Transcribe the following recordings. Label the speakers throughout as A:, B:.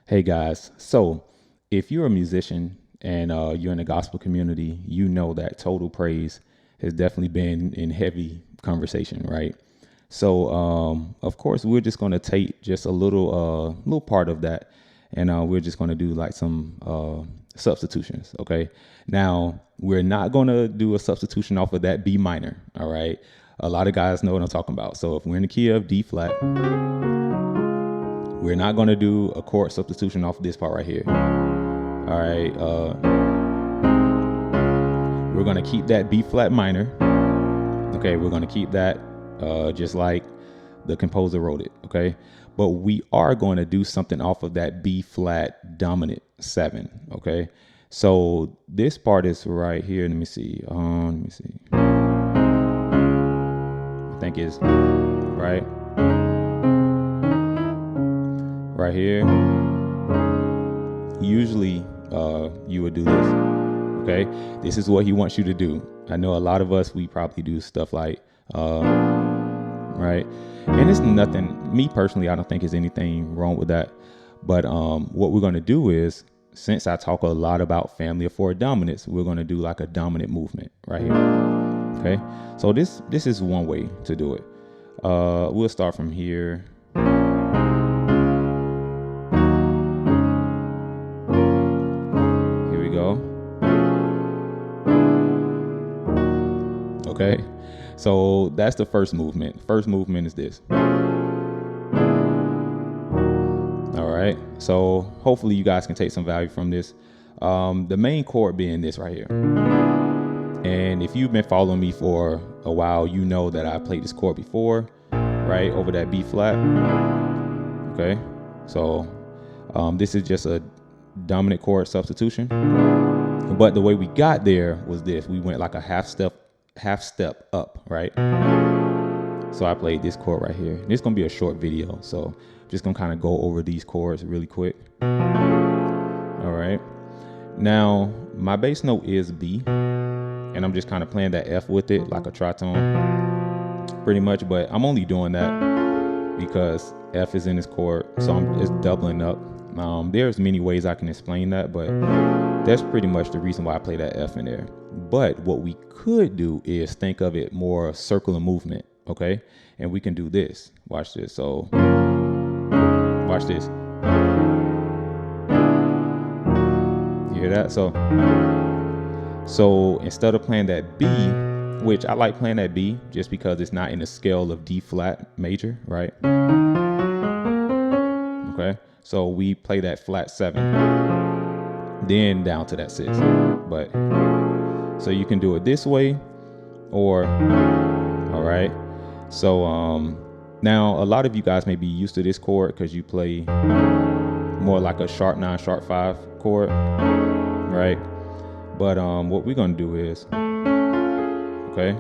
A: Hey guys, so if you're a musician and you're in the gospel community, you know that total praise has definitely been in heavy conversation, right? So of course we're just going to take just a little part of that, and we're just going to do like some substitutions. Okay, now we're not going to do a substitution off of that B minor. All right, a lot of guys know what I'm talking about. So if we're in the key of D flat, we're not going to do a chord substitution off this part right here. All right. We're going to keep that B flat minor. Okay. We're going to keep that just like the composer wrote it. Okay. But we are going to do something off of that B flat dominant 7. Okay. So this part is right here. Let me see. I think it's right here. Usually you would do this. Okay, this is what he wants you to do. I know a lot of us, we probably do stuff like right, and it's nothing, me personally, I don't think there's anything wrong with that. But what we're going to do is, since I talk a lot about family of 4 dominants, we're going to do like a dominant movement right here. Okay, so this is one way to do it. We'll start from here. Okay, so that's the first movement. First movement is this. All right, so hopefully you guys can take some value from this. The main chord being this right here. And if you've been following me for a while, you know that I played this chord before, right, over that B flat. Okay, so this is just a dominant chord substitution. But the way we got there was this. We went like a half step up, right? So I played this chord right here. This is gonna be a short video, so I'm just gonna kind of go over these chords really quick. All right, now my bass note is B, and I'm just kind of playing that F with it like a tritone pretty much, but I'm only doing that because F is in this chord, so I'm just doubling up. There's many ways I can explain that, but that's pretty much the reason why I play that F in there. But what we could do is think of it more circular movement, okay? And we can do this. Watch this. So, watch this. You hear that? So instead of playing that B, which I like playing that B just because it's not in the scale of D flat major, right? Okay. So we play that flat 7, then down to that 6. But so you can do it this way, or all right. So now a lot of you guys may be used to this chord because you play more like a sharp 9, sharp 5 chord, right? But what we're gonna do is, okay.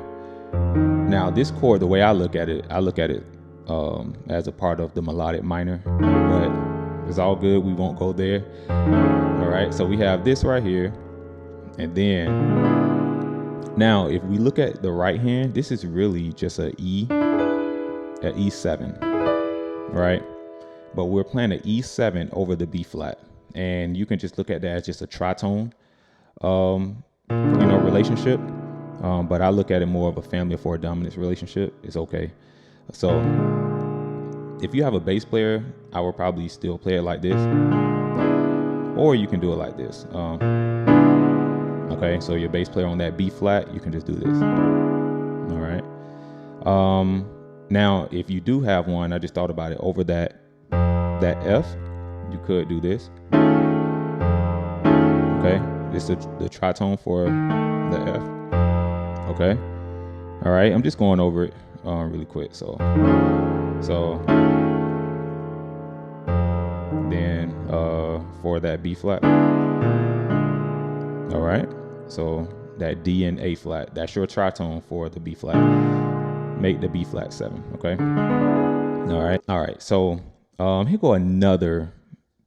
A: Now this chord, the way I look at it as a part of the melodic minor, but it's all good. We won't go there. All right. So we have this right here. And then now if we look at the right hand, this is really just an E7. Right. But we're playing an E7 over the B flat. And you can just look at that as just a tritone, relationship. But I look at it more of a family of 4 dominance relationship. It's okay. So if you have a bass player, I would probably still play it like this, or you can do it like this. Okay, so your bass player on that B flat, you can just do this. All right. Now, if you do have one, I just thought about it, over that F, you could do this. Okay, this is the tritone for the F. Okay. All right, I'm just going over it really quick. So then for that B flat. All right, so that D and A flat, that's your tritone for the B flat. Make the B flat 7. Okay. All right. So here go another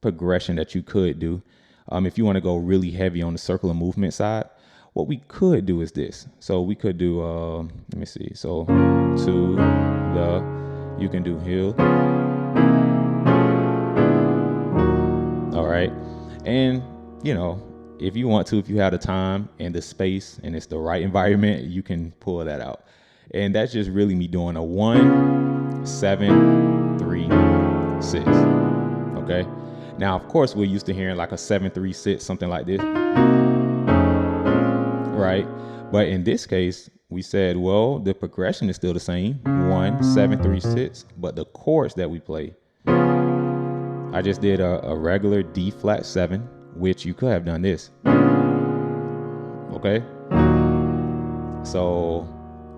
A: progression that you could do. If you want to go really heavy on the circular movement side, what we could do is this. So we could do let me see. So to the, you can do hill. right. And you know, if you want to, if you have the time and the space and it's the right environment, you can pull that out. And that's just really me doing a 1, 7, 3, 6. Okay. Now, of course, we're used to hearing like a 7, 3, 6, something like this, right? But in this case, we said, well, the progression is still the same, 1, 7, 3, 6, but the chords that we play, I just did a regular D flat 7, which you could have done this. Okay. So,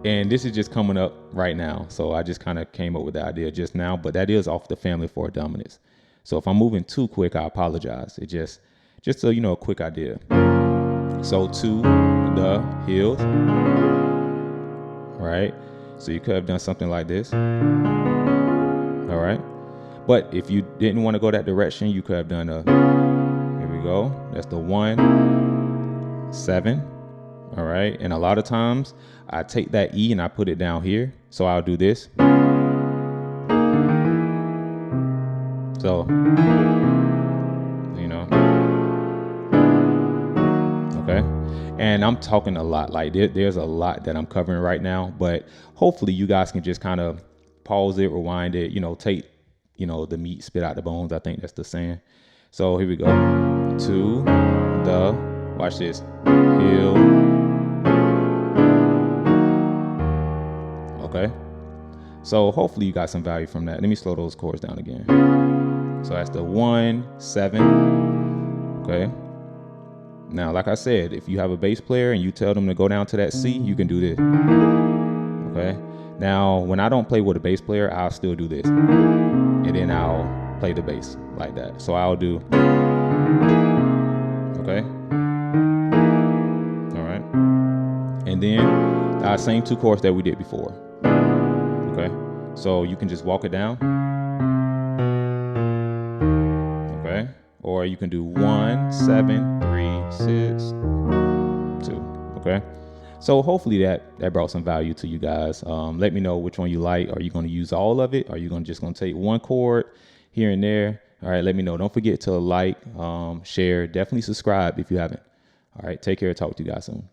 A: and this is just coming up right now. So I just kind of came up with the idea just now, but that is off the family 4 dominance. So if I'm moving too quick, I apologize. It just so you know, a quick idea. So to the hills, right? So you could have done something like this. All right. But if you didn't want to go that direction, you could have done a, here we go. That's the 1, 7. All right. And a lot of times I take that E and I put it down here. So I'll do this. So, you know, okay. And I'm talking a lot, like there's a lot that I'm covering right now, but hopefully you guys can just kind of pause it, rewind it, you know, take, you know, the meat, spit out the bones. I think that's the saying. So here we go. To the, watch this, hill. Okay. So hopefully you got some value from that. Let me slow those chords down again. So that's the 1, 7. Okay. Now, like I said, if you have a bass player and you tell them to go down to that C, you can do this. Okay. Now, when I don't play with a bass player, I'll still do this. And then I'll play the bass like that. So I'll do, okay. All right. And then our same 2 chords that we did before. Okay. So you can just walk it down. Okay. Or you can do 1, 7, 3, 6, 2. Okay. So hopefully that brought some value to you guys. Let me know which one you like. Are you going to use all of it? Are you just going to take one chord here and there? All right, let me know. Don't forget to like, share, definitely subscribe if you haven't. All right, take care. Talk to you guys soon.